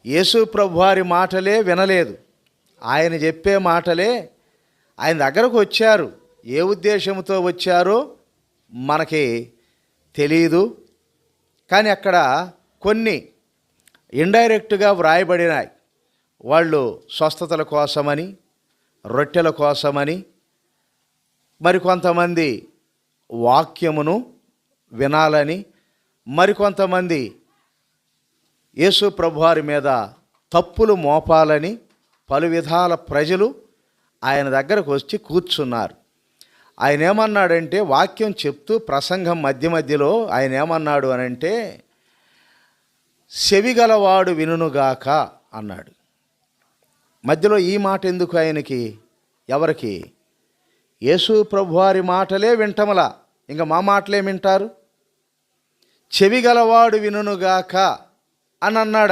యేసు ప్రభువారి మాటలే వినలేదు. ఆయన చెప్పే మాటలే ఆయన దగ్గరకు వచ్చారు. ఏ ఉద్దేశంతో వచ్చారో మనకి తెలియదు. కానీ అక్కడ కొన్ని ఇండైరెక్ట్గా వ్రాయబడినాయి. వాళ్ళు స్వస్థతల కోసమని, రొట్టెల కోసమని, మరికొంతమంది వాక్యమును వినాలని, మరికొంతమంది యేసు ప్రభువారి మీద తప్పులు మోపాలని పలు విధాల ప్రజలు ఆయన దగ్గరకు వచ్చి కూర్చున్నారు. ఆయన ఏమన్నాడంటే, వాక్యం చెప్తూ ప్రసంగం మధ్య మధ్యలో ఆయన ఏమన్నాడు అనంటే, చెవిగలవాడు వినుగాక అన్నాడు. మధ్యలో ఈ మాట ఎందుకు ఆయనకి? ఎవరికి? యేసు ప్రభువారి మాటలే వింటమలా, ఇంకా మా మాటలే వింటారు? చెవిగలవాడు వినుగాక అని అన్నాడు.